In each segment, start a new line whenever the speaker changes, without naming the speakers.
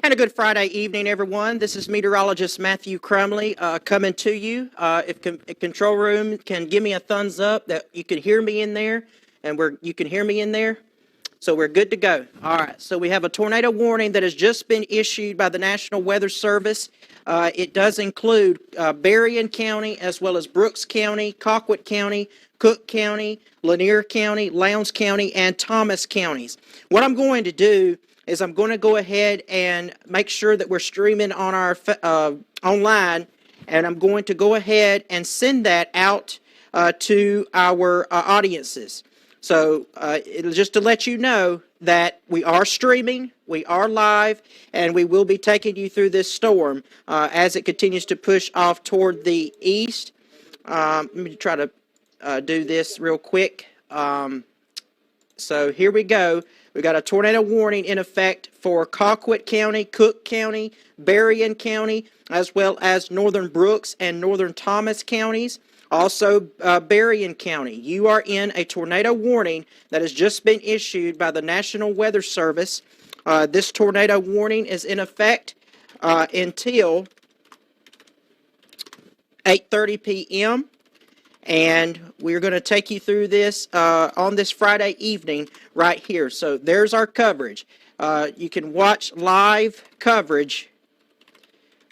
And a good Friday evening, everyone. This is meteorologist Matthew Crumley coming to you. If control room can give me a thumbs up that you can hear me in there, and you can hear me in there. So we're good to go. All right. So we have a tornado warning that has just been issued by the National Weather Service. It does include Berrien County as well as Brooks County, Colquitt County, Cook County, Lanier County, Lowndes County, and Thomas counties. What I'm going to do is I'm going to go ahead and make sure that we're streaming on our online, and I'm going to go ahead and send that out to our audiences. So it'll just to let you know that we are streaming, we are live, and we will be taking you through this storm as it continues to push off toward the east. Let me try to do this real quick. So here we go. We've got a tornado warning in effect for Colquitt County, Cook County, Berrien County, as well as northern Brooks and northern Thomas counties. Also, Berrien County. You are in a tornado warning that has just been issued by the National Weather Service. This tornado warning is in effect until 8:30 p.m. And we're going to take you through this on this Friday evening right here. So there's our coverage. You can watch live coverage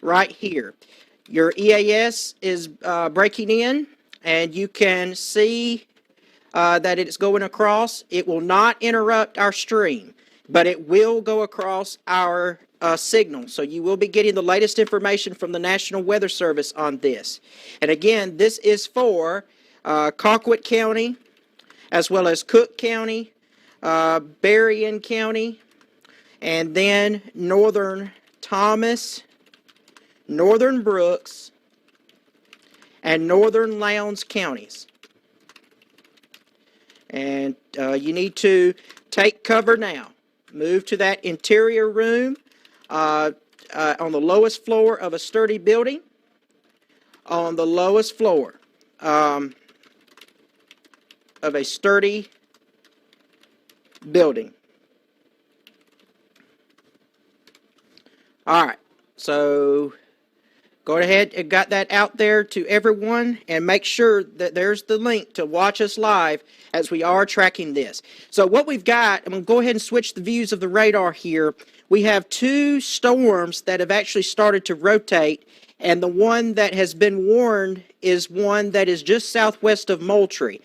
right here. Your EAS is breaking in, and you can see that it's going across. It will not interrupt our stream, but it will go across our signal. So you will be getting the latest information from the National Weather Service on this. And again, this is for Colquitt County, as well as Cook County, Berrien County, and then northern Thomas, northern Brooks, and northern Lowndes counties. And you need to take cover now. Move to that interior room on the lowest floor of a sturdy building. On the lowest floor of a sturdy building. All right, so go ahead and got that out there to everyone, and make sure that there's the link to watch us live as we are tracking this. So what we've got, I'm going to go ahead and switch the views of the radar here. We have two storms that have actually started to rotate, and the one that has been warned is one that is just southwest of Moultrie.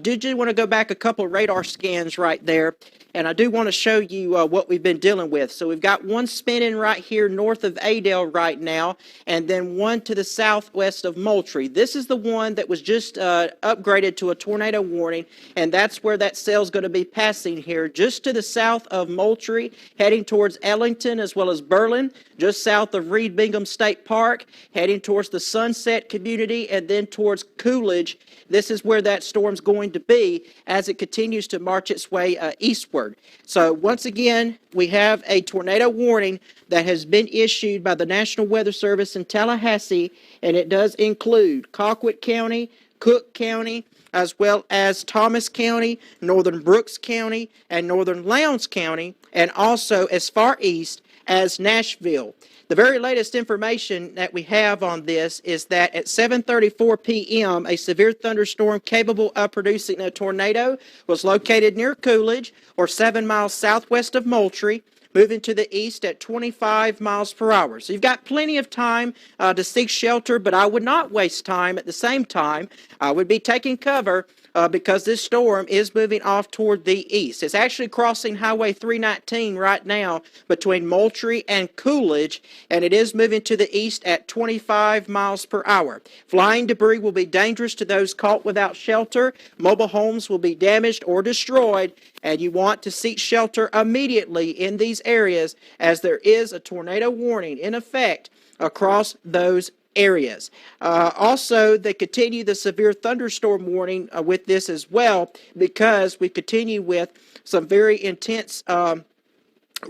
Did you want to go back a couple of radar scans right there? And I do want to show you what we've been dealing with. So we've got one spinning right here north of Adel right now, and then one to the southwest of Moultrie. This is the one that was just upgraded to a tornado warning, and that's where that cell is going to be passing here, just to the south of Moultrie, heading towards Ellington as well as Berlin, just south of Reed Bingham State Park, heading towards the Sunset community, and then towards Coolidge. This is where that storm's going to be as it continues to march its way eastward. So once again, we have a tornado warning that has been issued by the National Weather Service in Tallahassee, and it does include Colquitt County, Cook County, as well as Thomas County, northern Brooks County, and northern Lowndes County, and also as far east as Nashville. The very latest information that we have on this is that at 7:34 p.m., a severe thunderstorm capable of producing a tornado was located near Coolidge, or 7 miles southwest of Moultrie, moving to the east at 25 miles per hour. So you've got plenty of time to seek shelter, but I would not waste time at the same time. I would be taking cover because this storm is moving off toward the east. It's actually crossing Highway 319 right now between Moultrie and Coolidge, and it is moving to the east at 25 miles per hour. Flying debris will be dangerous to those caught without shelter. Mobile homes will be damaged or destroyed, and you want to seek shelter immediately in these areas as there is a tornado warning in effect across those areas. Also, they continue the severe thunderstorm warning with this as well, because we continue with some very intense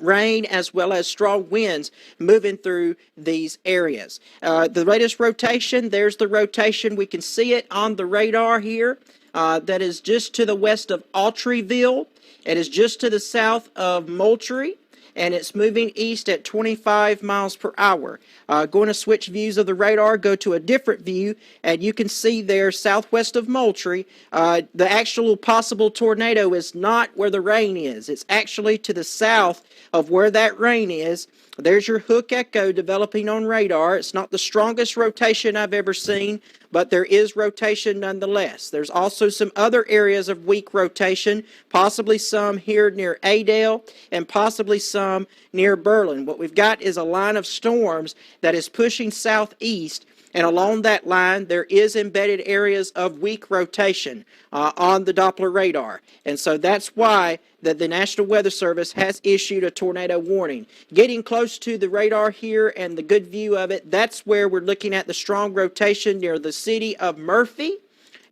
rain as well as strong winds moving through these areas. The latest rotation, there's the rotation. We can see it on the radar here. That is just to the west of Autryville. It is just to the south of Moultrie. and it's moving east at 25 miles per hour. Going to switch views of the radar, go to a different view, and you can see there southwest of Moultrie, the actual possible tornado is not where the rain is. It's actually to the south of where that rain is. There's your hook echo developing on radar. It's not the strongest rotation I've ever seen, but there is rotation nonetheless. There's also some other areas of weak rotation, possibly some here near Adel and possibly some near Berlin. What we've got is a line of storms that is pushing southeast, and along that line there is embedded areas of weak rotation on the Doppler radar. And so that's why the National Weather Service has issued a tornado warning. Getting close to the radar here and the good view of it, that's where we're looking at the strong rotation near the city of Murphy,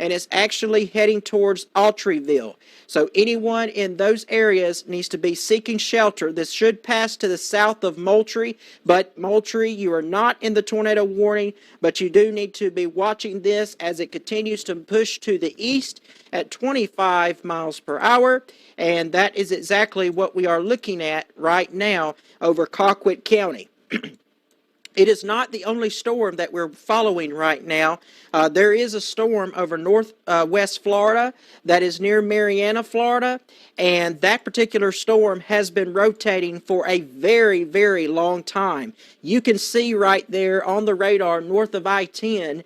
and it's actually heading towards Autryville. So anyone in those areas needs to be seeking shelter. This should pass to the south of Moultrie, but Moultrie, you are not in the tornado warning, but you do need to be watching this as it continues to push to the east at 25 miles per hour, and that is exactly what we are looking at right now over Colquitt County. It is not the only storm that we're following right now. There is a storm over northwest Florida that is near Marianna, Florida, and that particular storm has been rotating for a very, very long time. You can see right there on the radar north of I-10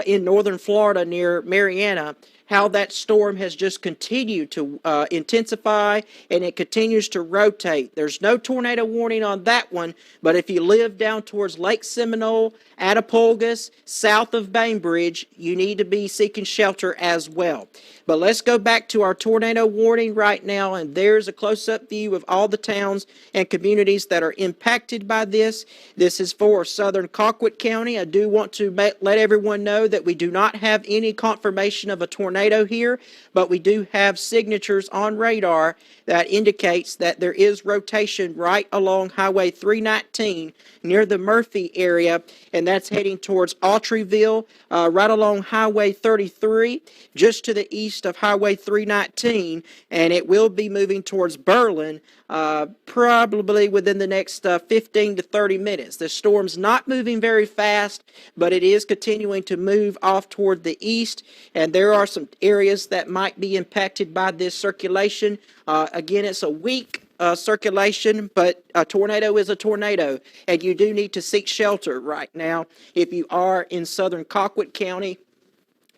in northern Florida near Marianna how that storm has just continued to intensify, and it continues to rotate. There's no tornado warning on that one, but if you live down towards Lake Seminole, Attapulgos, south of Bainbridge, you need to be seeking shelter as well. But let's go back to our tornado warning right now, and there's a close-up view of all the towns and communities that are impacted by this. This is for southern Colquitt County. I do want to let everyone know that we do not have any confirmation of a tornado here, but we do have signatures on radar that indicates that there is rotation right along Highway 319 near the Murphy area, and that's heading towards Autryville, right along Highway 33, just to the east of Highway 319, and it will be moving towards Berlin probably within the next 15 to 30 minutes. The storm's not moving very fast, but it is continuing to move off toward the east, and there are some areas that might be impacted by this circulation. Again, it's a weak circulation, but a tornado is a tornado, and you do need to seek shelter right now if you are in southern Colquitt County,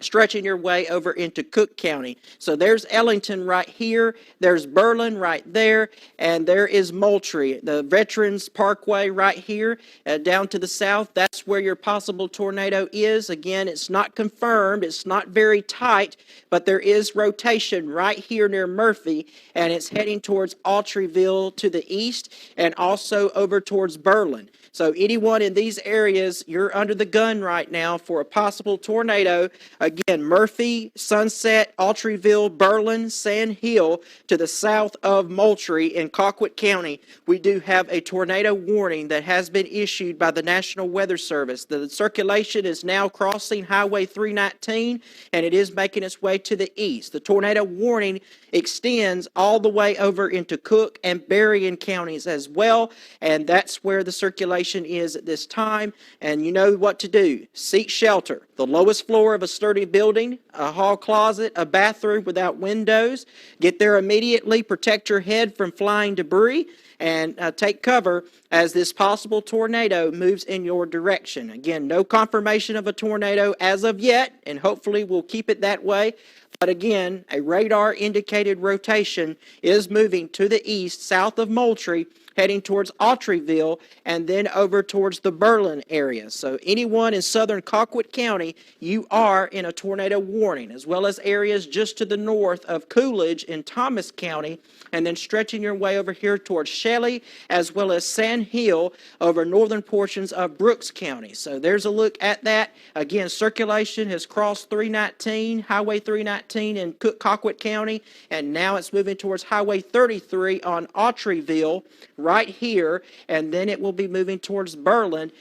stretching your way over into Cook County. So there's Ellington right here, there's Berlin right there, and there is Moultrie, the Veterans Parkway right here, down to the south. That's where your possible tornado is. Again, it's not confirmed, it's not very tight, but there is rotation right here near Murphy, and it's heading towards Autryville to the east, and also over towards Berlin. So anyone in these areas, you're under the gun right now for a possible tornado. Again, Murphy, Sunset, Autryville, Berlin, Sand Hill to the south of Moultrie in Colquitt County. We do have a tornado warning that has been issued by the National Weather Service. The circulation is now crossing Highway 319, and it is making its way to the east. The tornado warning extends all the way over into Cook and Berrien counties as well, and that's where the circulation is at this time. And you know what to do. Seek shelter. The lowest floor of a sturdy building, a hall closet, a bathroom without windows. Get there immediately. Protect your head from flying debris, and take cover as this possible tornado moves in your direction. Again, no confirmation of a tornado as of yet, and hopefully we'll keep it that way. But again, a radar-indicated rotation is moving to the east, south of Moultrie, heading towards Autryville, and then over towards the Berlin area. So anyone in southern Colquitt County, you are in a tornado warning, as well as areas just to the north of Coolidge in Thomas County, and then stretching your way over here towards Shelley, as well as Sand Hill over northern portions of Brooks County. So there's a look at that. Again, circulation has crossed 319, Highway 319 in Colquitt County, and now it's moving towards Highway 33 on Autryville, right here, and then it will be moving towards Berlin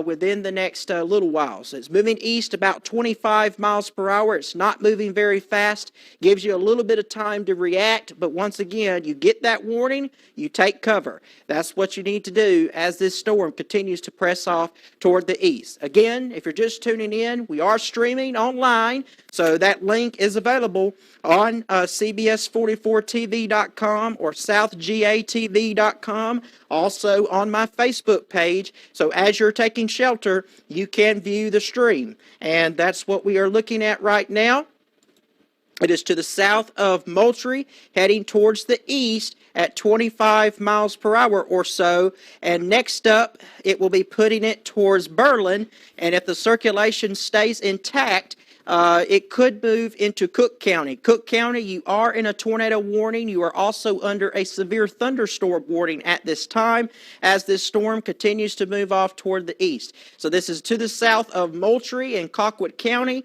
within the next little while. So it's moving east about 25 miles per hour. It's not moving very fast. Gives you a little bit of time to react, but once again, you get that warning, you take cover. cover. That's what you need to do as this storm continues to press off toward the east. Again, if you're just tuning in, we are streaming online, so that link is available on CBS44TV.com or SouthGATV.com, also on my Facebook page. So as you're taking shelter, you can view the stream. And that's what we are looking at right now. It is to the south of Moultrie, heading towards the east at 25 miles per hour or so. And next up, it will be putting it towards Berlin. And if the circulation stays intact, it could move into Cook County. Cook County, you are in a tornado warning. You are also under a severe thunderstorm warning at this time as this storm continues to move off toward the east. So this is to the south of Moultrie and Colquitt County,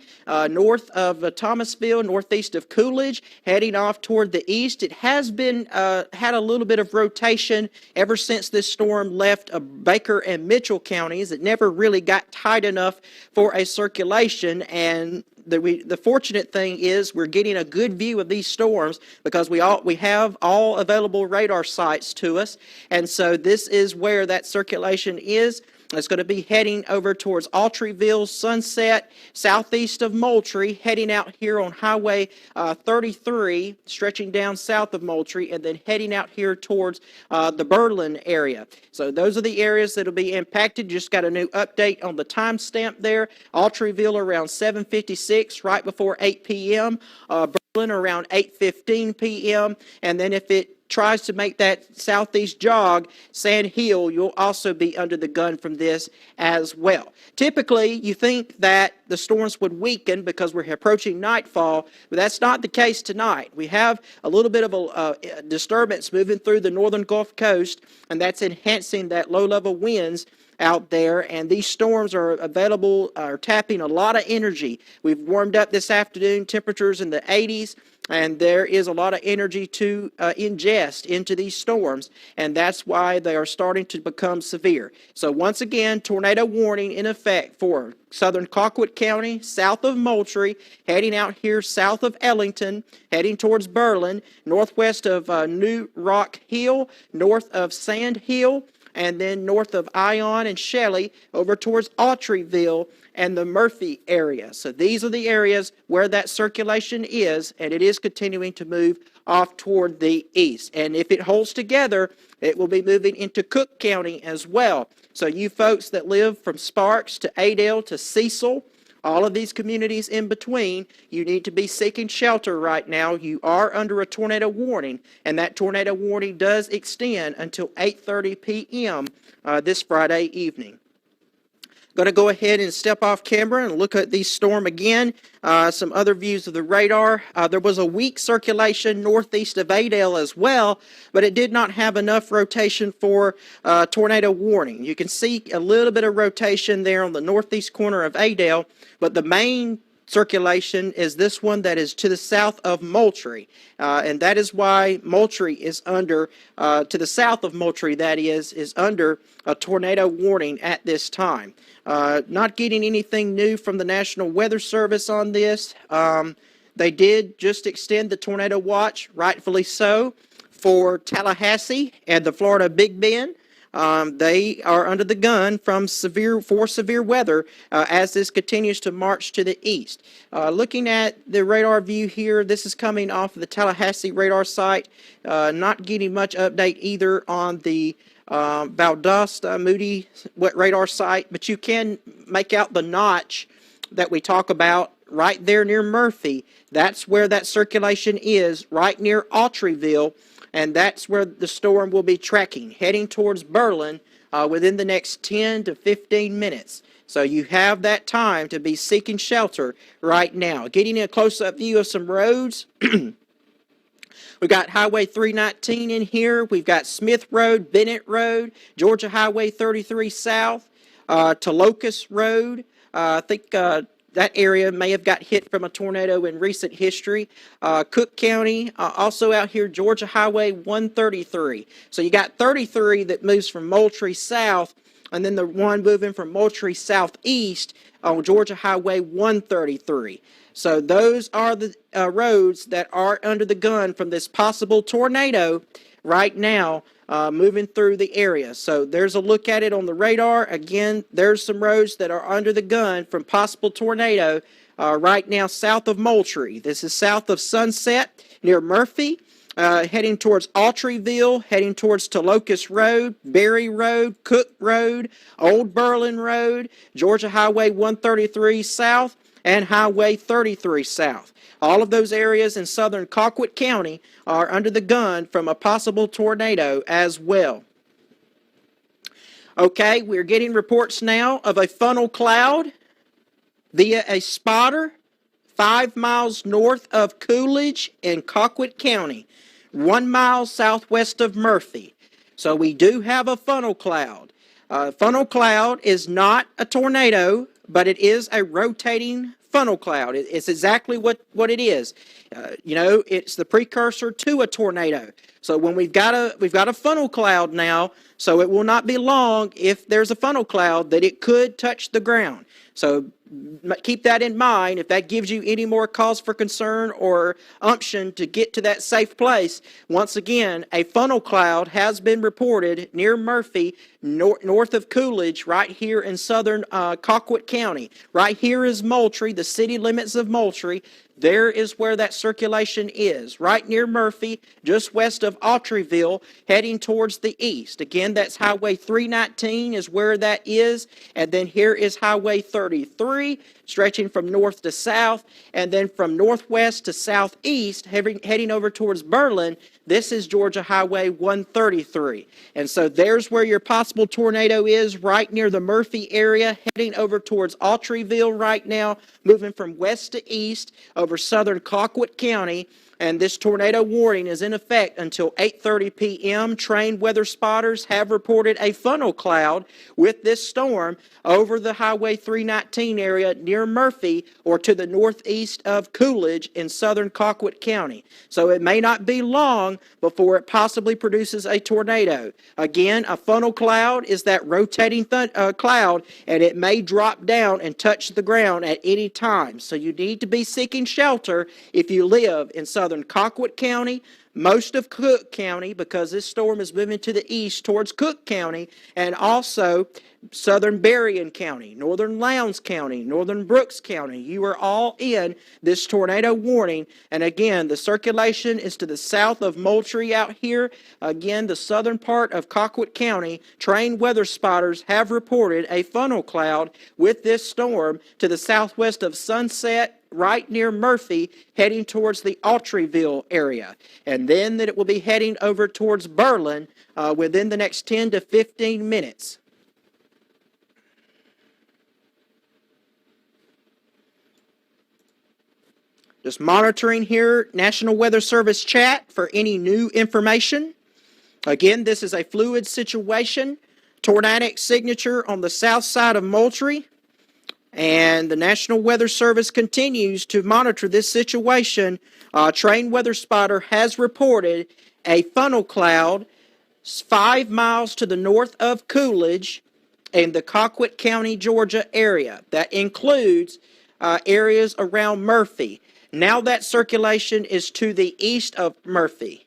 north of Thomasville, northeast of Coolidge, heading off toward the east. It has been had a little bit of rotation ever since this storm left Baker and Mitchell counties. It never really got tight enough for a circulation, and the fortunate thing is we're getting a good view of these storms because we have all available radar sites to us, and so this is where that circulation is. It's going to be heading over towards Autryville, Sunset, southeast of Moultrie, heading out here on Highway 33, stretching down south of Moultrie, and then heading out here towards the Berlin area. So those are the areas that will be impacted. Just got a new update on the timestamp there. Autryville around 7:56, right before 8 p.m. Berlin around 8:15 p.m. And then if it tries to make that southeast jog, Sand Hill, you'll also be under the gun from this as well. Typically, you think that the storms would weaken because we're approaching nightfall, but that's not the case tonight. We have a little bit of a disturbance moving through the northern Gulf Coast, and that's enhancing that low-level winds out there, and these storms are tapping a lot of energy. We've warmed up this afternoon, temperatures in the 80s, and there is a lot of energy to ingest into these storms, and that's why they are starting to become severe. So once again, tornado warning in effect for southern Colquitt County, south of Moultrie, heading out here south of Ellington, heading towards Berlin, northwest of New Rock Hill, north of Sand Hill, and then north of Ion and Shelley over towards Autryville and the Murphy area. So these are the areas where that circulation is, and it is continuing to move off toward the east. And if it holds together, it will be moving into Cook County as well. So you folks that live from Sparks to Adel to Cecil, all of these communities in between, you need to be seeking shelter right now. You are under a tornado warning, and that tornado warning does extend until 8:30 p.m. This Friday evening. Going to go ahead and step off camera and look at the storm again. Some other views of the radar. There was a weak circulation northeast of Adel as well, but it did not have enough rotation for tornado warning. You can see a little bit of rotation there on the northeast corner of Adel, but the main circulation is this one that is to the south of Moultrie, and that is why Moultrie is under, to the south of Moultrie, that is under a tornado warning at this time. Not getting anything new from the National Weather Service on this. They did just extend the tornado watch, rightfully so, for Tallahassee and the Florida Big Bend. They are under the gun for severe weather as this continues to march to the east. Looking at the radar view here, this is coming off of the Tallahassee radar site. Not getting much update either on the Valdosta Moody radar site, but you can make out the notch that we talk about right there near Murphy. That's where that circulation is, right near Autryville. And that's where the storm will be tracking, heading towards Berlin within the next 10 to 15 minutes. So you have that time to be seeking shelter right now. Getting a close-up view of some roads. We've got Highway 319 in here. We've got Smith Road, Bennett Road, Georgia Highway 33 South, to Locust Road. I think that area may have got hit from a tornado in recent history. Cook County, also out here, Georgia Highway 133. So you got 33 that moves from Moultrie south, and then the one moving from Moultrie southeast on Georgia Highway 133. So those are the roads that are under the gun from this possible tornado right now moving through the area. So there's a look at it on the radar. Again, there's some roads that are under the gun from possible tornado right now south of Moultrie. This is south of Sunset near Murphy. Heading towards Autryville, heading towards Tolocus Road, Berry Road, Cook Road, Old Berlin Road, Georgia Highway 133 South, and Highway 33 South. All of those areas in southern Colquitt County are under the gun from a possible tornado as well. Okay, we're getting reports now of a funnel cloud via a spotter 5 miles north of Coolidge in Colquitt County, 1 mile southwest of Murphy. So we do have a funnel cloud. Funnel cloud is not a tornado, but it is a rotating funnel cloud. It's exactly what it is. It's the precursor to a tornado. So when we've got a funnel cloud now, so it will not be long if there's a funnel cloud that it could touch the ground. So keep that in mind. If that gives you any more cause for concern or umption to get to that safe place, once again, a funnel cloud has been reported near Murphy, north of Coolidge, right here in southern Colquitt County. Right here is Moultrie, the city limits of Moultrie. There is where that circulation is, right near Murphy, just west of Autryville, heading towards the east. Again, that's Highway 319 is where that is, and then here is Highway 33, stretching from north to south, and then from northwest to southeast, heading over towards Berlin. This is Georgia Highway 133. And so there's where your possible tornado is, right near the Murphy area, heading over towards Autryville right now, moving from west to east over southern Colquitt County. And this tornado warning is in effect until 8:30 p.m. Trained weather spotters have reported a funnel cloud with this storm over the Highway 319 area near Murphy or to the northeast of Coolidge in southern Colquitt County. So it may not be long before it possibly produces a tornado. Again, a funnel cloud is that rotating cloud, and it may drop down and touch the ground at any time. So you need to be seeking shelter if you live in southern Colquitt County, most of Cook County, because this storm is moving to the east towards Cook County, and also southern Berrien County, northern Lowndes County, northern Brooks County. You are all in this tornado warning. And again, the circulation is to the south of Moultrie out here. Again, the southern part of Colquitt County. Trained weather spotters have reported a funnel cloud with this storm to the southwest of Sunset, right near Murphy, heading towards the Autryville area. And then that it will be heading over towards Berlin within the next 10 to 15 minutes. Just monitoring here, National Weather Service chat for any new information. Again, this is a fluid situation. Tornadic signature on the south side of Moultrie. And the National Weather Service continues to monitor this situation. Trained weather spotter has reported a funnel cloud 5 miles to the north of Coolidge in the Colquitt County, Georgia area. That includes areas around Murphy. Now that circulation is to the east of Murphy.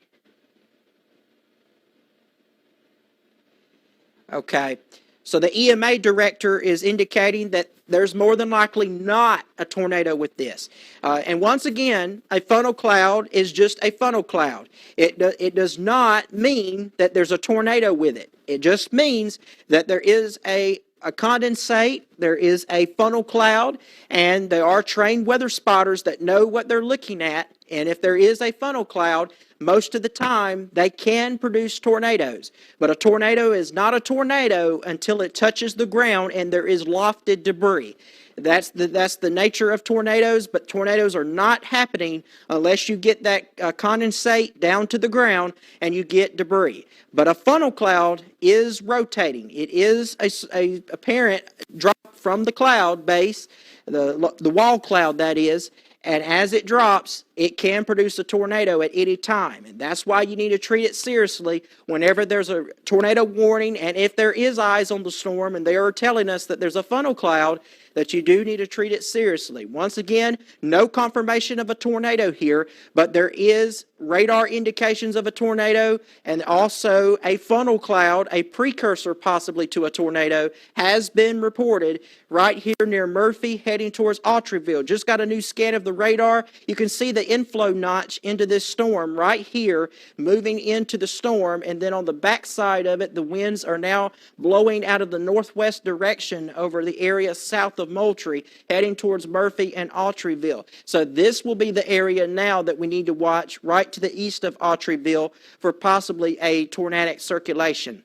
Okay. So the EMA director is indicating that there's more than likely not a tornado with this. And once again, a funnel cloud is just a funnel cloud. It does not mean that there's a tornado with it. It just means that there is a condensate, there is a funnel cloud, and there are trained weather spotters that know what they're looking at. And if there is a funnel cloud, most of the time they can produce tornadoes. But a tornado is not a tornado until it touches the ground and there is lofted debris. That's the nature of tornadoes, but tornadoes are not happening unless you get that condensate down to the ground and you get debris. But a funnel cloud is rotating. It is a apparent drop from the cloud base, the wall cloud that is, and as it drops, it can produce a tornado at any time. And that's why you need to treat it seriously whenever there's a tornado warning. And if there is eyes on the storm and they are telling us that there's a funnel cloud, that you do need to treat it seriously. Once again, no confirmation of a tornado here, but there is radar indications of a tornado, and also a funnel cloud, a precursor possibly to a tornado, has been reported right here near Murphy heading towards Autryville. Just got a new scan of the radar. You can see the inflow notch into this storm right here, moving into the storm, and then on the backside of it, the winds are now blowing out of the northwest direction over the area south of Moultrie, heading towards Murphy and Autryville. So this will be the area now that we need to watch right to the east of Autryville for possibly a tornadic circulation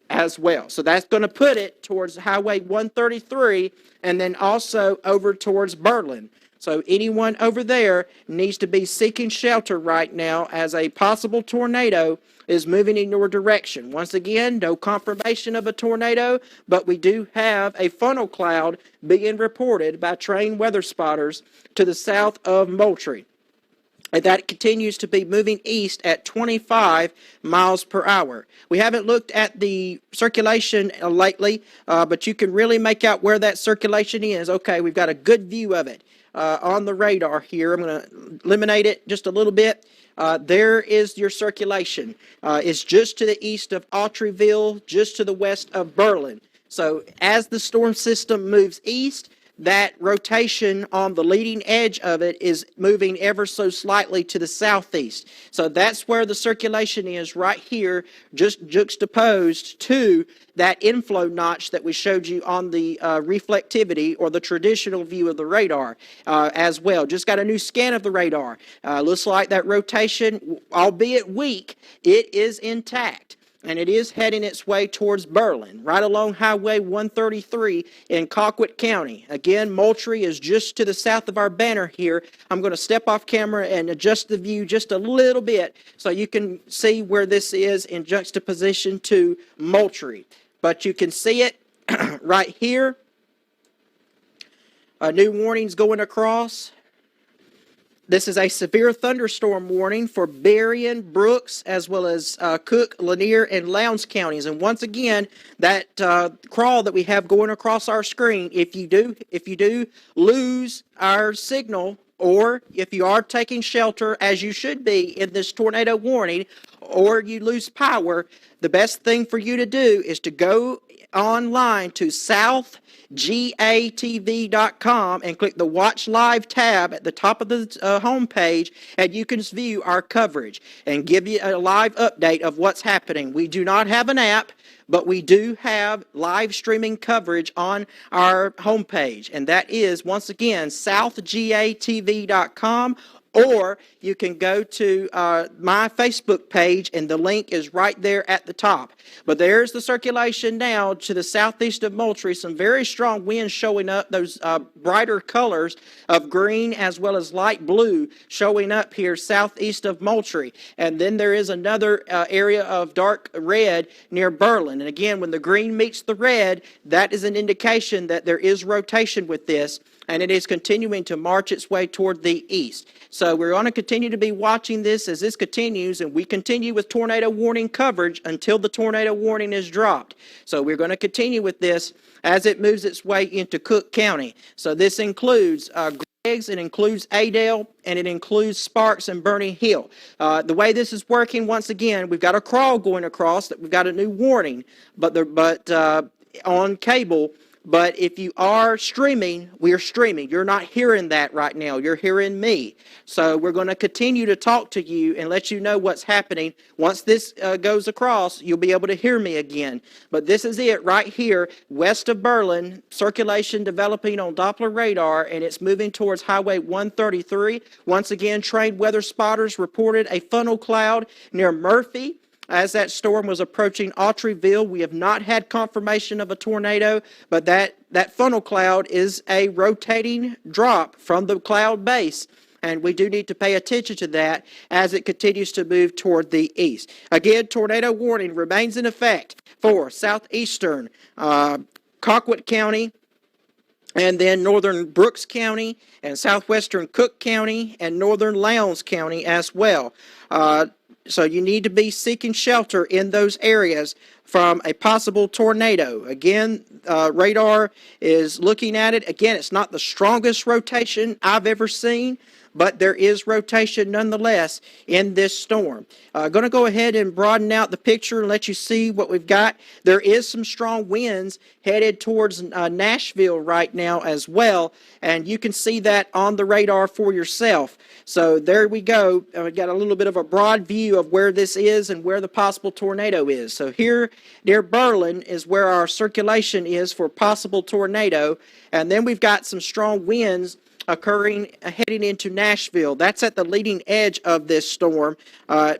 as well. So that's going to put it towards Highway 133 and then also over towards Berlin. So anyone over there needs to be seeking shelter right now as a possible tornado is moving in your direction. Once again, no confirmation of a tornado, but we do have a funnel cloud being reported by trained weather spotters to the south of Moultrie. And that continues to be moving east at 25 miles per hour. We haven't looked at the circulation lately, but you can really make out where that circulation is. Okay, we've got a good view of it on the radar here. I'm going to eliminate it just a little bit. There is your circulation. It's just to the east of Autryville, just to the west of Berlin. So as the storm system moves east, that rotation on the leading edge of it is moving ever so slightly to the southeast. So that's where the circulation is right here, just juxtaposed to that inflow notch that we showed you on the reflectivity or the traditional view of the radar as well. Just got a new scan of the radar. Looks like that rotation, albeit weak, it is intact. And it is heading its way towards Berlin, right along Highway 133 in Colquitt County. Again, Moultrie is just to the south of our banner here. I'm going to step off camera and adjust the view just a little bit so you can see where this is in juxtaposition to Moultrie. But you can see it right here. New warnings going across. This is a severe thunderstorm warning for Berrien, Brooks, as well as Cook, Lanier, and Lowndes counties. And once again, that crawl that we have going across our screen, if you do lose our signal, or if you are taking shelter as you should be in this tornado warning, or you lose power, the best thing for you to do is to go online to southgatv.com and click the Watch Live tab at the top of the home page, and you can view our coverage and give you a live update of what's happening. We do not have an app, but we do have live streaming coverage on our homepage, and that is, once again, southgatv.com. Or you can go to my Facebook page, and the link is right there at the top. But there's the circulation now to the southeast of Moultrie. Some very strong winds showing up, those brighter colors of green as well as light blue showing up here southeast of Moultrie. And then there is another area of dark red near Berlin. And again, when the green meets the red, that is an indication that there is rotation with this, and it is continuing to march its way toward the east. So we're going to continue to be watching this as this continues, and we continue with tornado warning coverage until the tornado warning is dropped. So we're going to continue with this as it moves its way into Cook County. So this includes Greggs, it includes Adel, and it includes Sparks and Bernie Hill. The way this is working, once again, we've got a crawl going across that we've got a new warning, but on cable. But if you are streaming, we are streaming. You're not hearing that right now. You're hearing me. So we're going to continue to talk to you and let you know what's happening. Once this goes across, you'll be able to hear me again. But this is it right here, west of Berlin, circulation developing on Doppler radar, and it's moving towards Highway 133. Once again, trained weather spotters reported a funnel cloud near Murphy as that storm was approaching Autryville. We have not had confirmation of a tornado, but that funnel cloud is a rotating drop from the cloud base, and we do need to pay attention to that as it continues to move toward the east. Again, tornado warning remains in effect for southeastern Colquitt County, and then northern Brooks County, and southwestern Cook County, and northern Lowndes County as well. So you need to be seeking shelter in those areas from a possible tornado. Again, radar is looking at it. Again, it's not the strongest rotation I've ever seen, but there is rotation nonetheless in this storm. Going to go ahead and broaden out the picture and let you see what we've got. There is some strong winds headed towards Nashville right now as well, and you can see that on the radar for yourself. So there we go. We got a little bit of a broad view of where this is and where the possible tornado is. So here near Berlin is where our circulation is for possible tornado, and then we've got some strong winds occurring heading into Nashville. That's at the leading edge of this storm,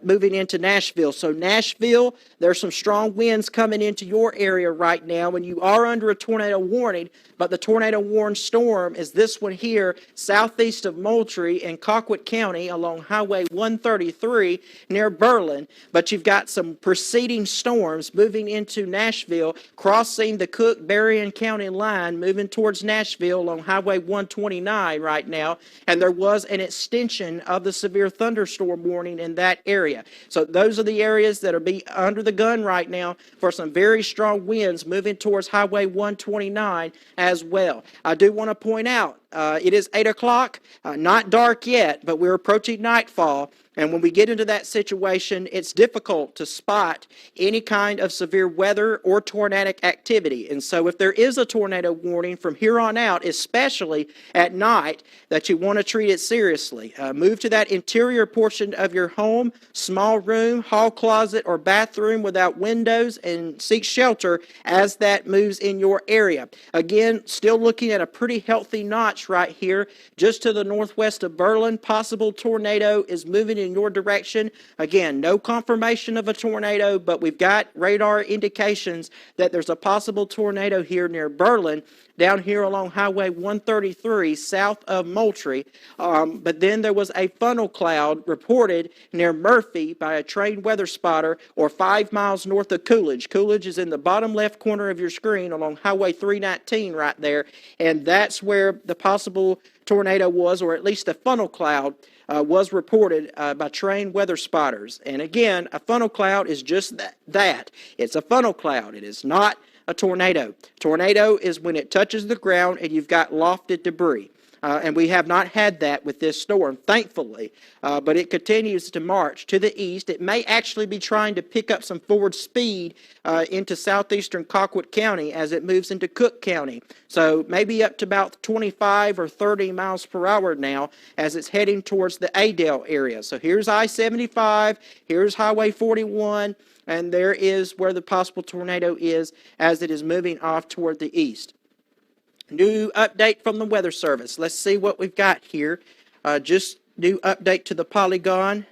moving into Nashville. So Nashville, there's some strong winds coming into your area right now, and you are under a tornado warning, but the tornado warned storm is this one here, southeast of Moultrie in Colquitt County along Highway 133 near Berlin. But you've got some preceding storms moving into Nashville, crossing the Cook-Berrien County line, moving towards Nashville along Highway 129 right now, and there was an extension of the severe thunderstorm warning in that area. So those are the areas that are under the gun right now for some very strong winds moving towards Highway 129 as well. I do want to point out, it is 8 o'clock, not dark yet, but we're approaching nightfall. And when we get into that situation, it's difficult to spot any kind of severe weather or tornadic activity. And so if there is a tornado warning from here on out, especially at night, that you want to treat it seriously. Move to that interior portion of your home, small room, hall closet, or bathroom without windows, and seek shelter as that moves in your area. Again, still looking at a pretty healthy notch right here, just to the northwest of Berlin. Possible tornado is moving in your direction. Again, no confirmation of a tornado, but we've got radar indications that there's a possible tornado here near Berlin, down here along Highway 133 south of Moultrie. But then there was a funnel cloud reported near Murphy by a trained weather spotter, or 5 miles north of Coolidge. Coolidge is in the bottom left corner of your screen along Highway 319 right there, and that's where the possible tornado was, or at least a funnel cloud was reported by trained weather spotters. And again, a funnel cloud is just that. It's a funnel cloud. It is not a tornado. Tornado is when it touches the ground and you've got lofted debris. And we have not had that with this storm, thankfully. But it continues to march to the east. It may actually be trying to pick up some forward speed into southeastern Colquitt County as it moves into Cook County. So maybe up to about 25 or 30 miles per hour now as it's heading towards the Adel area. So here's I-75, here's Highway 41, and there is where the possible tornado is as it is moving off toward the east. New update from the Weather Service. Let's see what we've got here. Just new update to the polygon.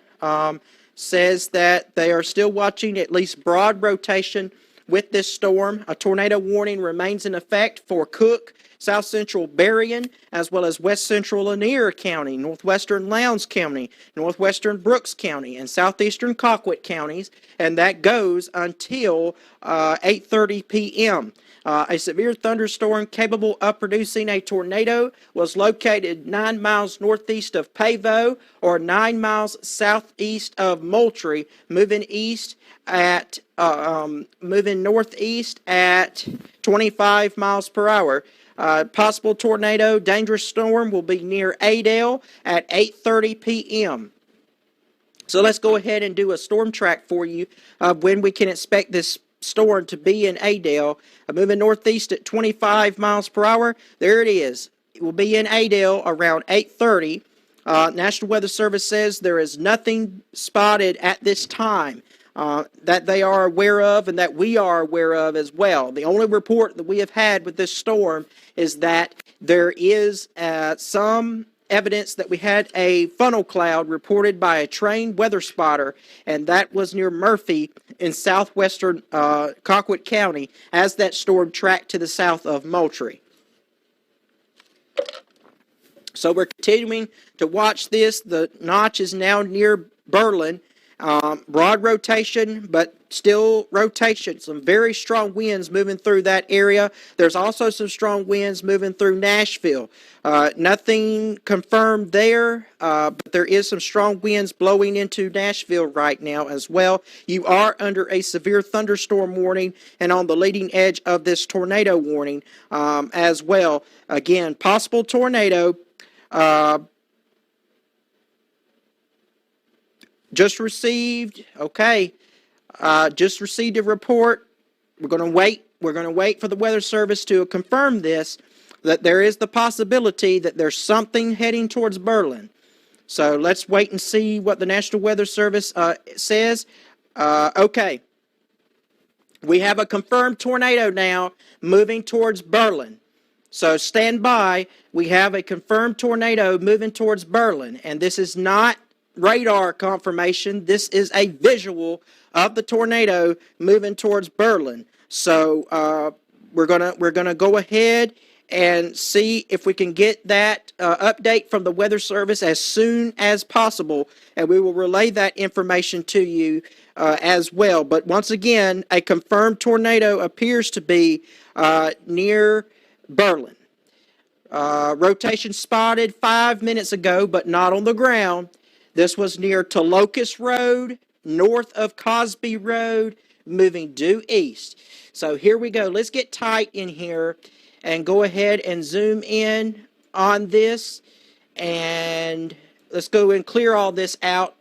Says that they are still watching at least broad rotation with this storm. A tornado warning remains in effect for Cook, South Central Berrien, as well as West Central Lanier County, Northwestern Lowndes County, Northwestern Brooks County, and Southeastern Colquitt counties, and that goes until 8:30 p.m. A severe thunderstorm capable of producing a tornado was located 9 miles northeast of Pavo, or 9 miles southeast of Moultrie, moving northeast at 25 miles per hour. Possible tornado, dangerous storm will be near Adel at 8:30 p.m. So let's go ahead and do a storm track for you when we can expect this storm to be in Adel. Moving northeast at 25 miles per hour. There it is. It will be in Adel around 8:30. National Weather Service says there is nothing spotted at this time that they are aware of and that we are aware of as well. The only report that we have had with this storm is that there is some evidence that we had a funnel cloud reported by a trained weather spotter, and that was near Murphy in southwestern Colquitt County as that storm tracked to the south of Moultrie. So we're continuing to watch this. The notch is now near Berlin. Broad rotation, but still rotation. Some very strong winds moving through that area. There's also some strong winds moving through Nashville. Nothing confirmed there, but there is some strong winds blowing into Nashville right now as well. You are under a severe thunderstorm warning and on the leading edge of this tornado warning as well. Again, possible tornado. Just received a report. We're going to wait. We're going to wait for the Weather Service to confirm this, that there is the possibility that there's something heading towards Berlin. So let's wait and see what the National Weather Service says. Okay. We have a confirmed tornado now moving towards Berlin. So stand by. We have a confirmed tornado moving towards Berlin, and this is not radar confirmation. This is a visual of the tornado moving towards Berlin. So we're gonna go ahead and see if we can get that update from the Weather Service as soon as possible, and we will relay that information to you as well. But once again, a confirmed tornado appears to be near Berlin. Rotation spotted 5 minutes ago, but not on the ground. This was near Locust Road, north of Cosby Road, moving due east. So here we go. Let's get tight in here and go ahead and zoom in on this. And let's go and clear all this out.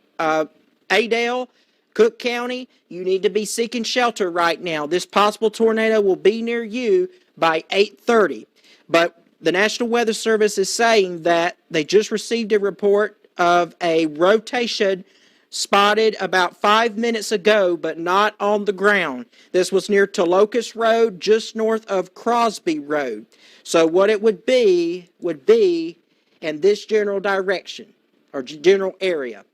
Adel, Cook County, you need to be seeking shelter right now. This possible tornado will be near you by 8:30. But the National Weather Service is saying that they just received a report of a rotation spotted about 5 minutes ago, but not on the ground. This was near Locust Road, just north of Crosby Road. So what it would be in this general direction, or general area.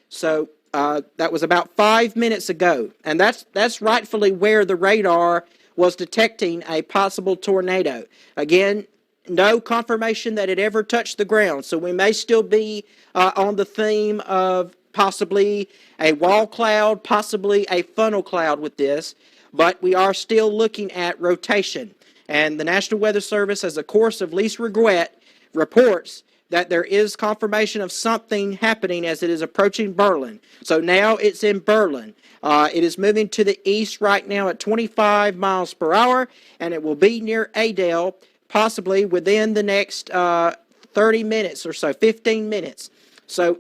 So that was about 5 minutes ago. And that's rightfully where the radar was detecting a possible tornado. Again, no confirmation that it ever touched the ground. So we may still be on the theme of possibly a wall cloud, possibly a funnel cloud with this, but we are still looking at rotation. And the National Weather Service, as a course of least regret, reports that there is confirmation of something happening as it is approaching Berlin. So now it's in Berlin. It is moving to the east right now at 25 miles per hour, and it will be near Adel possibly within the next 30 minutes or so, 15 minutes. So,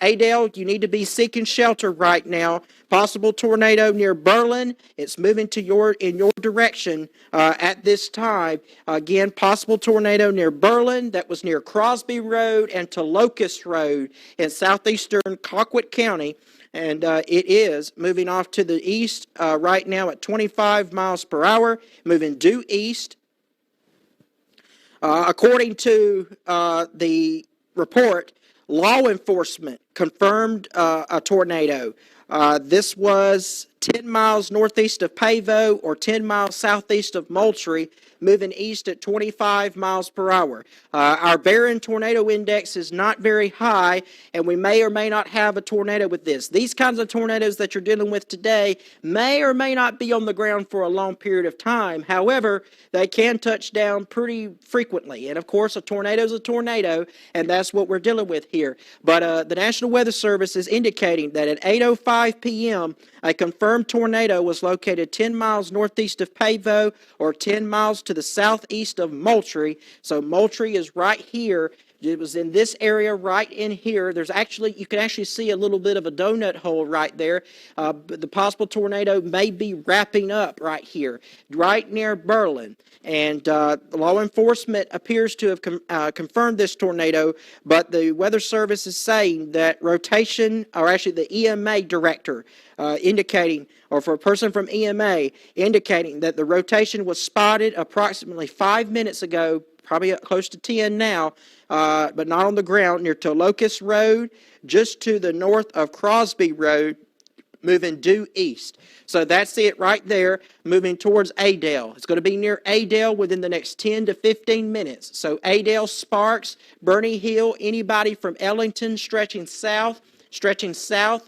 Adel, you need to be seeking shelter right now. Possible tornado near Berlin. It's moving in your direction at this time. Again, possible tornado near Berlin. That was near Crosby Road and Locust Road in southeastern Colquitt County. And it is moving off to the east right now at 25 miles per hour, moving due east. According to the report, law enforcement confirmed a tornado. This was 10 miles northeast of Pavo or 10 miles southeast of Moultrie, moving east at 25 miles per hour. Our Barron tornado index is not very high, and we may or may not have a tornado with this. These kinds of tornadoes that you're dealing with today may or may not be on the ground for a long period of time. However, they can touch down pretty frequently. And of course, a tornado is a tornado, and that's what we're dealing with here. But the National Weather Service is indicating that at 8:05 p.m., a confirmed tornado was located 10 miles northeast of Pavo or 10 miles to the southeast of Moultrie. So Moultrie is right here. It was in this area right in here. You can actually see a little bit of a donut hole right there. The possible tornado may be wrapping up right here, right near Berlin. And law enforcement appears to have confirmed this tornado, but the Weather Service is saying that rotation, or actually the EMA director indicating, or for a person from EMA, indicating that the rotation was spotted approximately 5 minutes ago, probably close to 10 now, but not on the ground, near Locust Road, just to the north of Crosby Road, moving due east. So that's it right there, moving towards Adel. It's going to be near Adel within the next 10 to 15 minutes. So Adel, Sparks, Bernie Hill, anybody from Ellington stretching south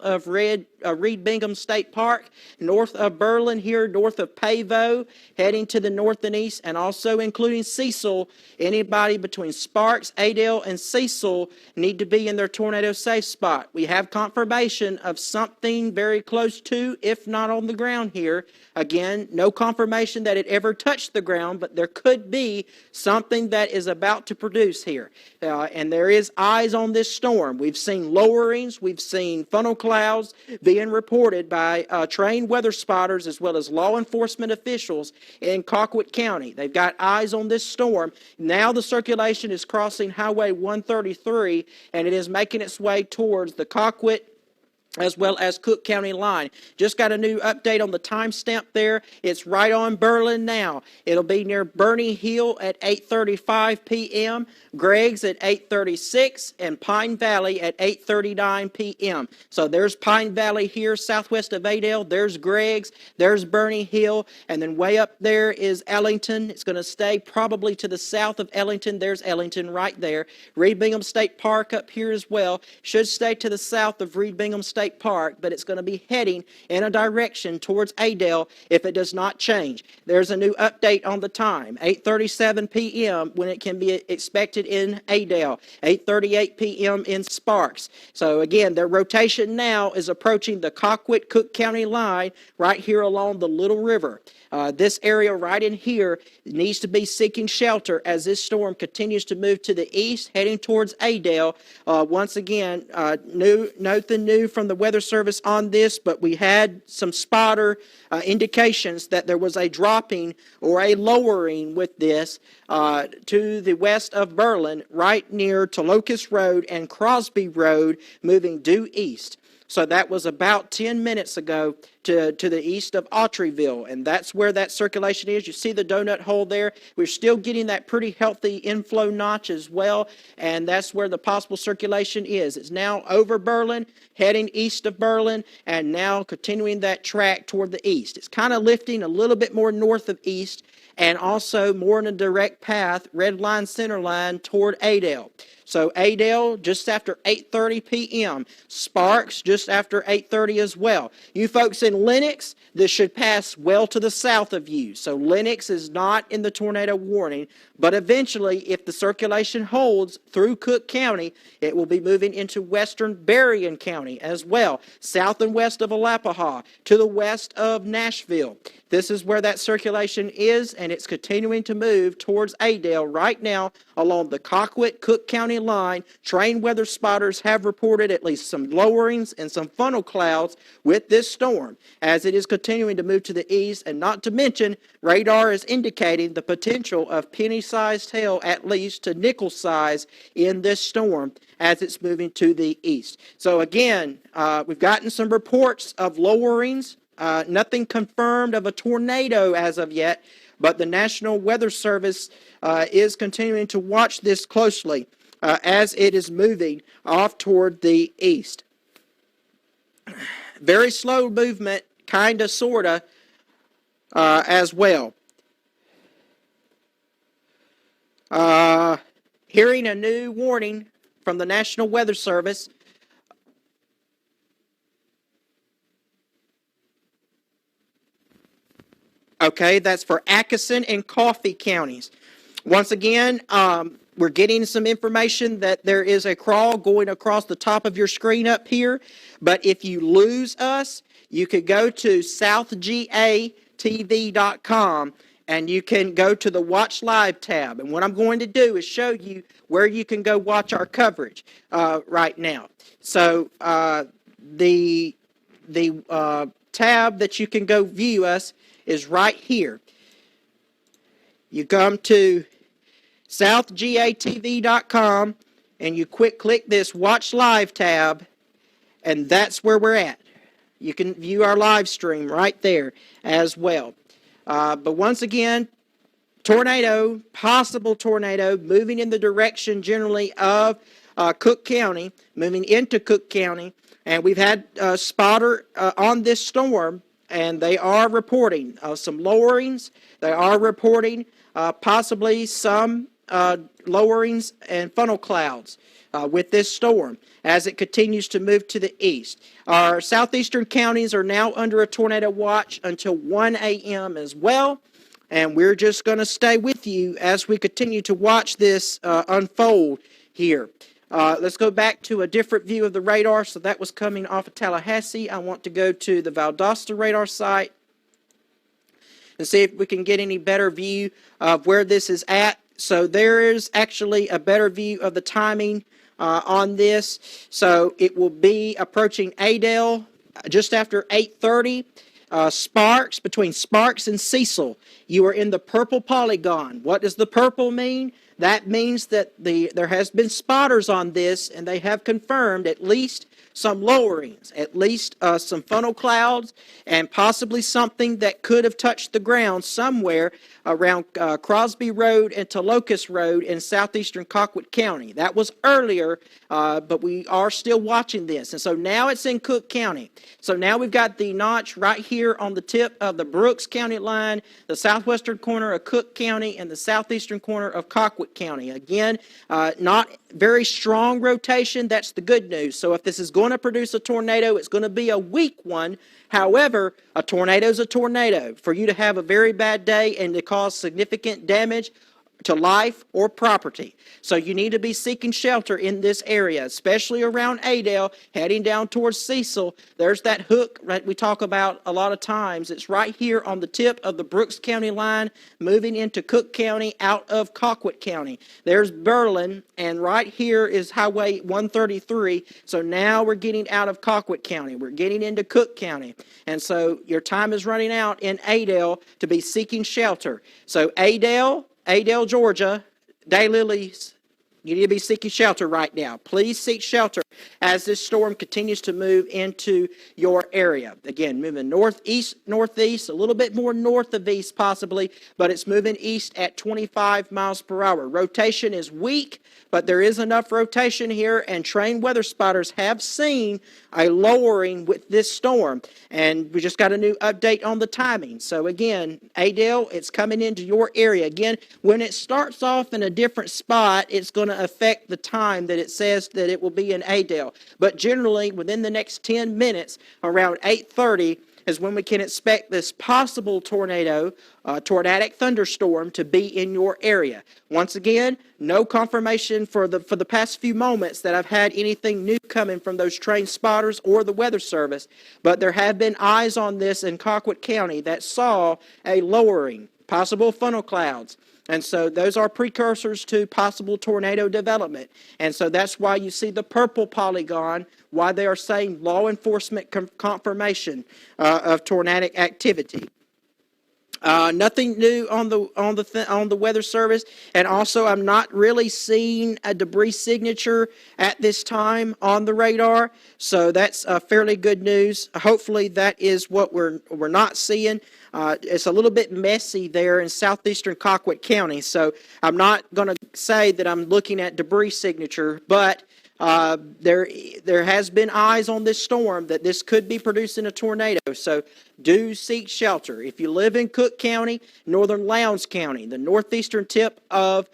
of Red Reed Bingham State Park, north of Berlin here, north of Pavo, heading to the north and east, and also including Cecil. Anybody between Sparks, Adel, and Cecil need to be in their tornado safe spot. We have confirmation of something very close to, if not on the ground here. Again, no confirmation that it ever touched the ground, but there could be something that is about to produce here. And there is eyes on this storm. We've seen lowerings, we've seen funnel clouds being reported by trained weather spotters as well as law enforcement officials in Colquitt County. They've got eyes on this storm. Now the circulation is crossing Highway 133, and it is making its way towards the Colquitt as well as Cook County line. Just got a new update on the timestamp there. It's right on Berlin now. It'll be near Bernie Hill at 8:35 p.m., Greg's at 8:36, and Pine Valley at 8:39 p.m. So there's Pine Valley here, southwest of Adel. There's Greg's. There's Bernie Hill. And then way up there is Ellington. It's going to stay probably to the south of Ellington. There's Ellington right there. Reed Bingham State Park up here as well. Should stay to the south of Reed Bingham State Park, but it's going to be heading in a direction towards Adel if it does not change. There's a new update on the time, 8:37 p.m. when it can be expected in Adel, 8:38 p.m. in Sparks. So again, their rotation now is approaching the Colquitt-Cook County line right here along the Little River. This area right in here needs to be seeking shelter as this storm continues to move to the east, heading towards Adel. Once again, nothing new from the Weather Service on this, but we had some spotter indications that there was a dropping or a lowering with this to the west of Berlin, right near Tolocus Road and Crosby Road, moving due east. So that was about 10 minutes ago to the east of Autryville, and that's where that circulation is. You see the donut hole there? We're still getting that pretty healthy inflow notch as well, and that's where the possible circulation is. It's now over Berlin, heading east of Berlin, and now continuing that track toward the east. It's kind of lifting a little bit more north of east, and also more in a direct path, red line, center line, toward Adel. So Adel just after 8:30 p.m. Sparks just after 8:30 as well. You folks in Lenox, this should pass well to the south of you. So Lenox is not in the tornado warning, but eventually, if the circulation holds through Cook County, it will be moving into western Berrien County as well, south and west of Alapaha, to the west of Nashville. This is where that circulation is, and it's continuing to move towards Adel right now along the Colquitt-Cook County line. Trained weather spotters have reported at least some lowerings and some funnel clouds with this storm as it is continuing to move to the east, and not to mention radar is indicating the potential of penny-sized hail at least to nickel size in this storm as it's moving to the east. So again, we've gotten some reports of lowerings. Nothing confirmed of a tornado as of yet, but the National Weather Service is continuing to watch this closely as it is moving off toward the east. Very slow movement, kind of, sort of, as well. Hearing a new warning from the National Weather Service. Okay, that's for Atchison and Coffee counties. Once again, we're getting some information that there is a crawl going across the top of your screen up here. But if you lose us, you could go to southgatv.com and you can go to the Watch Live tab. And what I'm going to do is show you where you can go watch our coverage right now. So the tab that you can go view us is right here. You come to southgatv.com and you click this Watch Live tab, and that's where we're at. You can view our live stream right there as well. But once again, tornado, possible tornado, moving in the direction generally of Cook County, moving into Cook County, and we've had a spotter on this storm, and they are reporting some lowerings. They are reporting possibly some lowerings and funnel clouds with this storm as it continues to move to the east. Our southeastern counties are now under a tornado watch until 1 a.m. as well. And we're just going to stay with you as we continue to watch this unfold here. Let's go back to a different view of the radar. So that was coming off of Tallahassee. I want to go to the Valdosta radar site and see if we can get any better view of where this is at. So there is actually a better view of the timing on this. So it will be approaching Adel just after 8:30. Sparks, between Sparks and Cecil, you are in the purple polygon. What does the purple mean? That means that there has been spotters on this, and they have confirmed at least some lowerings, at least some funnel clouds, and possibly something that could have touched the ground somewhere around Crosby Road and to Locust Road in southeastern Colquitt County. That was earlier, but we are still watching this. And so now it's in Cook County. So now we've got the notch right here on the tip of the Brooks County line, the southwestern corner of Cook County, and the southeastern corner of Colquitt County. Again, not very strong rotation. That's the good news. So if this is going to produce a tornado, it's going to be a weak one. However, a tornado is a tornado. For you to have a very bad day and to cause significant damage to life or property. So you need to be seeking shelter in this area, especially around Adel, heading down towards Cecil. There's that hook that we talk about a lot of times. It's right here on the tip of the Brooks County line, moving into Cook County out of Colquitt County. There's Berlin, and right here is Highway 133. So now we're getting out of Colquitt County. We're getting into Cook County. And so your time is running out in Adel to be seeking shelter. So Adel, Georgia, Daylilies, you need to be seeking shelter right now. Please seek shelter as this storm continues to move into your area. Again, moving northeast, a little bit more north of east possibly, but it's moving east at 25 miles per hour. Rotation is weak, but there is enough rotation here, and trained weather spotters have seen a lowering with this storm. And we just got a new update on the timing. So again, Adel, it's coming into your area. Again, when it starts off in a different spot, it's going to affect the time that it says that it will be in Adel. But generally, within the next 10 minutes, around 8:30, is when we can expect this possible tornado, tornadic thunderstorm to be in your area. Once again, no confirmation for the past few moments that I've had anything new coming from those trained spotters or the Weather Service, but there have been eyes on this in Colquitt County that saw a lowering, possible funnel clouds. And so those are precursors to possible tornado development. And so that's why you see the purple polygon, why they are saying law enforcement confirmation of tornadic activity. Nothing new on the Weather Service, and also I'm not really seeing a debris signature at this time on the radar. So that's fairly good news. Hopefully that is what we're not seeing. It's a little bit messy there in southeastern Colquitt County, so I'm not going to say that I'm looking at debris signature, but there has been eyes on this storm that this could be producing a tornado. So do seek shelter. If you live in Cook County, northern Lowndes County, the northeastern tip of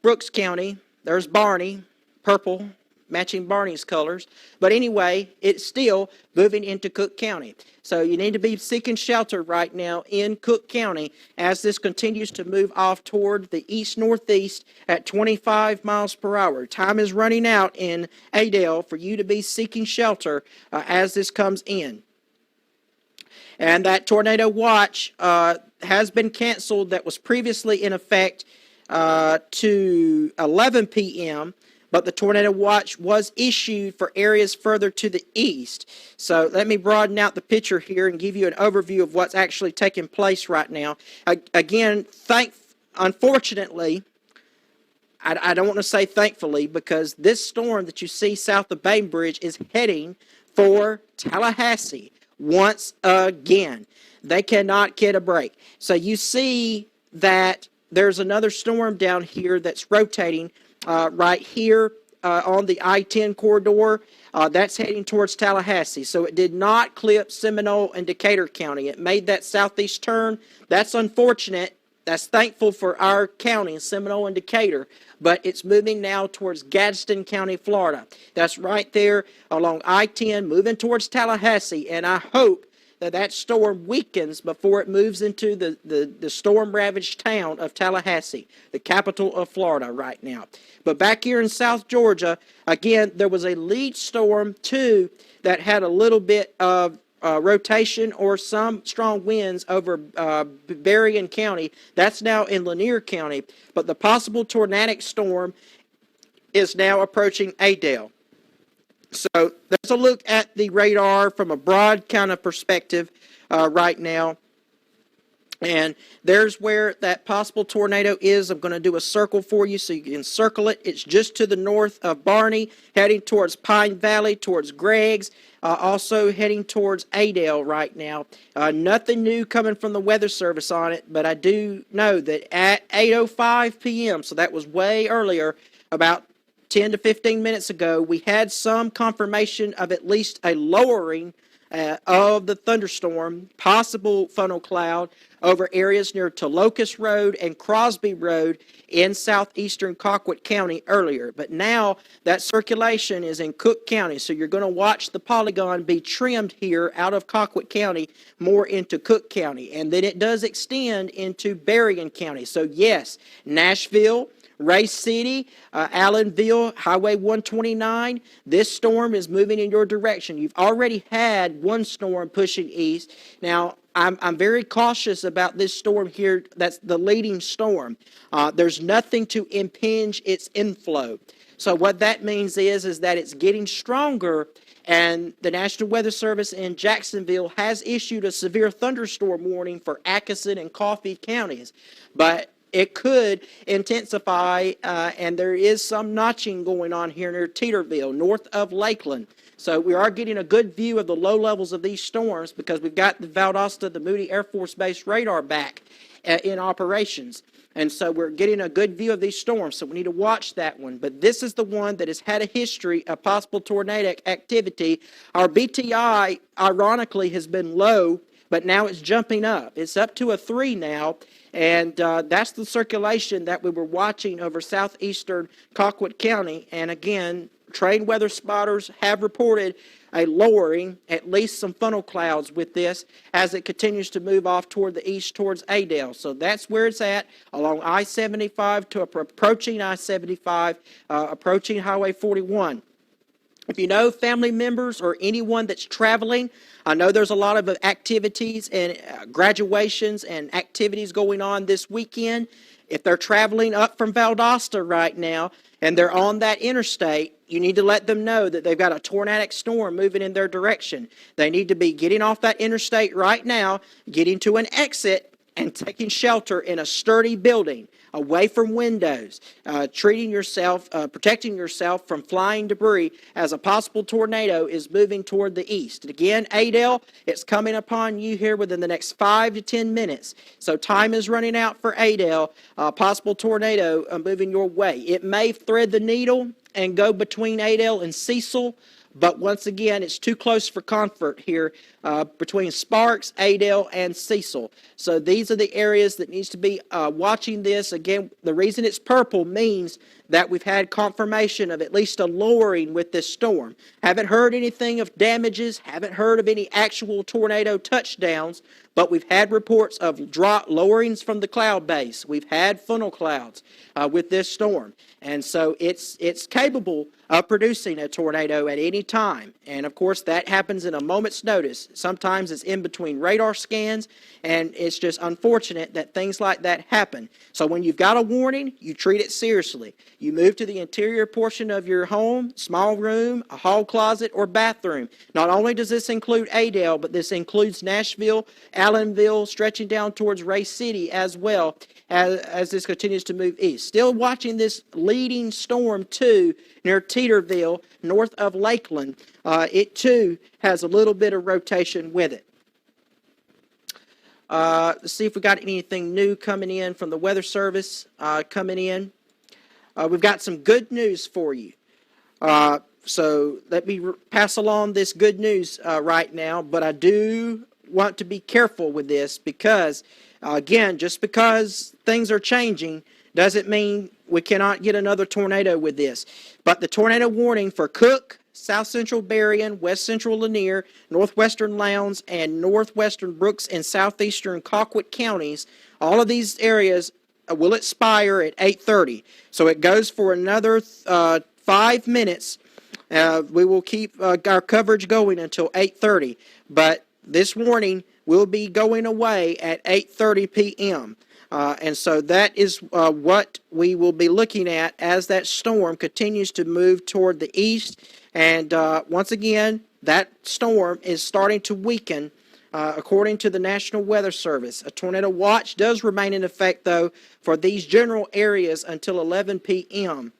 Brooks County, there's Barney, purple, matching Barney's colors. But anyway, it's still moving into Cook County. So you need to be seeking shelter right now in Cook County as this continues to move off toward the east-northeast at 25 miles per hour. Time is running out in Adel for you to be seeking shelter as this comes in. And that tornado watch has been canceled that was previously in effect to 11 p.m., but the tornado watch was issued for areas further to the east. So let me broaden out the picture here and give you an overview of what's actually taking place right now. Again, unfortunately, I don't want to say thankfully, because this storm that you see south of Bainbridge is heading for Tallahassee once again. They cannot get a break. So you see that there's another storm down here that's rotating right here on the I-10 corridor. That's heading towards Tallahassee. So it did not clip Seminole and Decatur County. It made that southeast turn. That's unfortunate. That's thankful for our county, Seminole and Decatur, but it's moving now towards Gadsden County, Florida. That's right there along I-10, moving towards Tallahassee, and I hope that storm weakens before it moves into the storm-ravaged town of Tallahassee, the capital of Florida right now. But back here in South Georgia, again, there was a lead storm, too, that had a little bit of rotation or some strong winds over Berrien County. That's now in Lanier County. But the possible tornadic storm is now approaching Adel. So there's a look at the radar from a broad kind of perspective right now. And there's where that possible tornado is. I'm going to do a circle for you so you can circle it. It's just to the north of Barney, heading towards Pine Valley, towards Greg's, also heading towards Adel right now. Nothing new coming from the Weather Service on it, but I do know that at 8:05 p.m., so that was way earlier, about 10 to 15 minutes ago, we had some confirmation of at least a lowering of the thunderstorm, possible funnel cloud over areas near Tolocus Road and Crosby Road in southeastern Colquitt County earlier. But now that circulation is in Cook County, so you're going to watch the polygon be trimmed here out of Colquitt County more into Cook County. And then it does extend into Berrien County. So yes, Nashville, Ray City, Allenville, Highway 129, this storm is moving in your direction. You've already had one storm pushing east. Now, I'm very cautious about this storm here. That's the leading storm. There's nothing to impinge its inflow. So what that means is that it's getting stronger, and the National Weather Service in Jacksonville has issued a severe thunderstorm warning for Atchison and Coffee counties. But it could intensify, and there is some notching going on here near Teeterville, north of Lakeland. So we are getting a good view of the low levels of these storms because we've got the Valdosta, the Moody Air Force Base radar back in operations. And so we're getting a good view of these storms, so we need to watch that one. But this is the one that has had a history of possible tornadic activity. Our BTI, ironically, has been low, but now it's jumping up. It's up to a 3 now. And that's the circulation that we were watching over southeastern Colquitt County. And again, trained weather spotters have reported a lowering, at least some funnel clouds with this as it continues to move off toward the east towards Adel. So that's where it's at along I-75 to approaching I-75, approaching Highway 41. If you know family members or anyone that's traveling, I know there's a lot of activities and graduations and activities going on this weekend. If they're traveling up from Valdosta right now and they're on that interstate, you need to let them know that they've got a tornadic storm moving in their direction. They need to be getting off that interstate right now, getting to an exit, and taking shelter in a sturdy building, away from windows, protecting yourself from flying debris as a possible tornado is moving toward the east. And again, Adel, it's coming upon you here within the next 5 to 10 minutes. So time is running out for Adel, possible tornado moving your way. It may thread the needle and go between Adel and Cecil, but once again, it's too close for comfort here between Sparks, Adel, and Cecil. So these are the areas that needs to be watching this. Again, the reason it's purple means that we've had confirmation of at least a lowering with this storm. Haven't heard anything of damages, haven't heard of any actual tornado touchdowns, but we've had reports of lowerings from the cloud base. We've had funnel clouds with this storm. And so it's capable of producing a tornado at any time. And of course, that happens in a moment's notice. Sometimes it's in between radar scans, and it's just unfortunate that things like that happen. So when you've got a warning, you treat it seriously. You move to the interior portion of your home, small room, a hall closet, or bathroom. Not only does this include Adel, but this includes Nashville, Allenville, stretching down towards Ray City as well as this continues to move east. Still watching this leading storm, too, near Teeterville, north of Lakeland. It, too, has a little bit of rotation with it. Let's see if we got anything new coming in from the Weather Service coming in. We've got some good news for you. So let me pass along this good news right now, but I do want to be careful with this because Again, just because things are changing doesn't mean we cannot get another tornado with this. But the tornado warning for Cook, South Central Berrien, West Central Lanier, Northwestern Lowndes, and Northwestern Brooks and Southeastern Colquitt counties, all of these areas will expire at 8:30. So it goes for another 5 minutes. We will keep our coverage going until 8:30. But this warning will be going away at 8:30 p.m. And so that is what we will be looking at as that storm continues to move toward the east. And once again, that storm is starting to weaken according to the National Weather Service. A tornado watch does remain in effect, though, for these general areas until 11 p.m.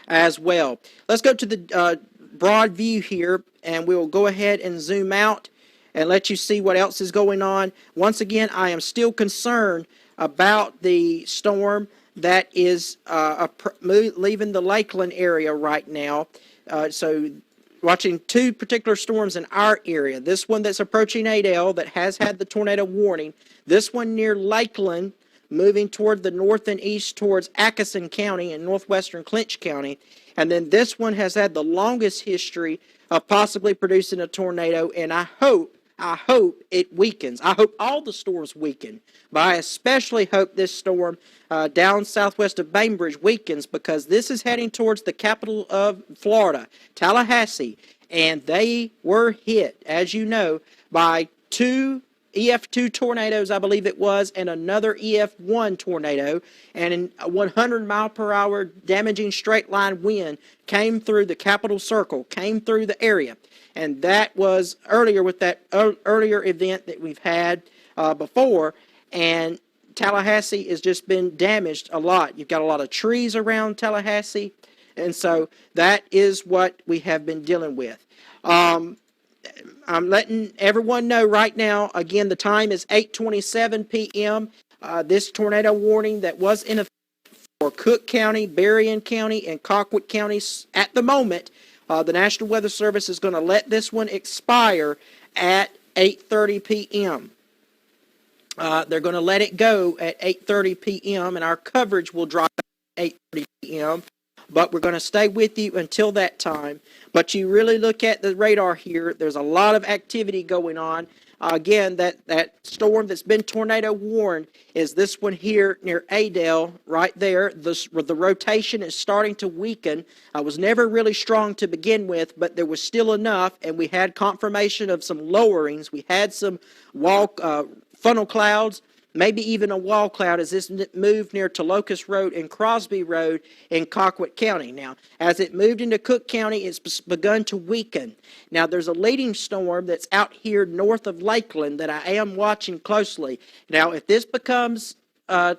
as well. Let's go to the broad view here, and we'll go ahead and zoom out and let you see what else is going on. Once again, I am still concerned about the storm that is leaving the Lakeland area right now. So watching two particular storms in our area. This one that's approaching Adel that has had the tornado warning. This one near Lakeland, moving toward the north and east towards Atchison County and northwestern Clinch County. And then this one has had the longest history of possibly producing a tornado, and I hope it weakens. I hope all the storms weaken, but I especially hope this storm down southwest of Bainbridge weakens, because this is heading towards the capital of Florida, Tallahassee, and they were hit, as you know, by two EF2 tornadoes, I believe it was, and another EF1 tornado, and a 100-mile-per-hour damaging straight-line wind came through the capital circle, came through the area. And that was earlier with that earlier event that we've had before, and Tallahassee has just been damaged a lot. You've got a lot of trees around Tallahassee, and so that is what we have been dealing with. I'm letting everyone know right now, again, the time is 8:27 p.m. This tornado warning that was in effect for Cook County, Berrien County, and Colquitt counties at the moment, the National Weather Service is going to let this one expire at 8:30 p.m. They're going to let it go at 8:30 p.m. and our coverage will drop at 8:30 p.m. But we're going to stay with you until that time. But you really look at the radar here, there's a lot of activity going on. Again, that storm that's been tornado warned is this one here near Adel, right there. The rotation is starting to weaken. It was never really strong to begin with, but there was still enough, and we had confirmation of some lowerings. We had some funnel clouds, maybe even a wall cloud as this moved near to Locust Road and Crosby Road in Colquitt County. Now, as it moved into Cook County, it's begun to weaken. Now, there's a leading storm that's out here north of Lakeland that I am watching closely. Now, if this becomes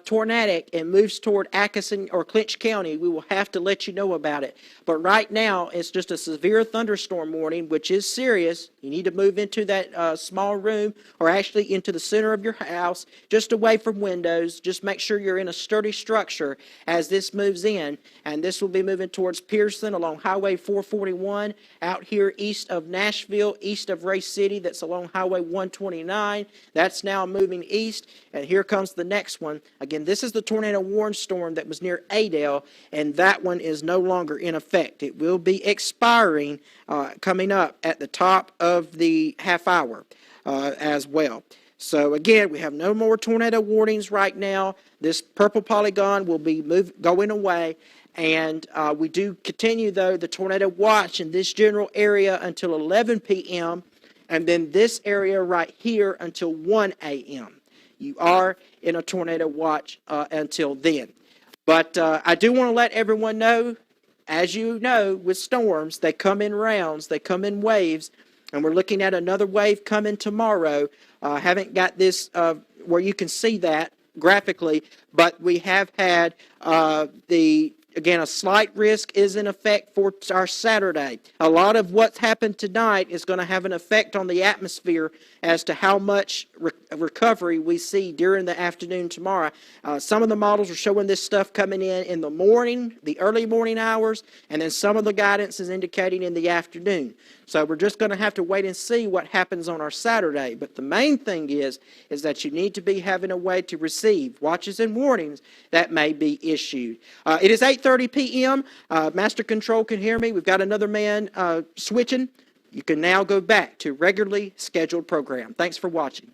tornadic and moves toward Atchison or Clinch County, we will have to let you know about it. But right now, it's just a severe thunderstorm warning, which is serious. You need to move into that small room, or actually into the center of your house, just away from windows. Just make sure you're in a sturdy structure as this moves in. And this will be moving towards Pearson along Highway 441, out here east of Nashville, east of Ray City. That's along Highway 129. That's now moving east. And here comes the next one. Again, this is the tornado warned storm that was near Adel, and that one is no longer in effect. It will be expiring coming up at the top of the half hour as well. So again, we have no more tornado warnings right now. This purple polygon will be going away, and we do continue, though, the tornado watch in this general area until 11 p.m., and then this area right here until 1 a.m. You are in a tornado watch until then. But I do want to let everyone know, as you know, with storms, they come in rounds, they come in waves, and we're looking at another wave coming tomorrow. Haven't got this where you can see that graphically, but we have had the again, a slight risk is in effect for our Saturday. A lot of what's happened tonight is going to have an effect on the atmosphere as to how much recovery we see during the afternoon tomorrow. Some of the models are showing this stuff coming in the morning, the early morning hours, and then some of the guidance is indicating in the afternoon. So we're just going to have to wait and see what happens on our Saturday. But the main thing is that you need to be having a way to receive watches and warnings that may be issued. It is 8:30 p.m. Master Control can hear me. We've got another man switching. You can now go back to regularly scheduled program. Thanks for watching.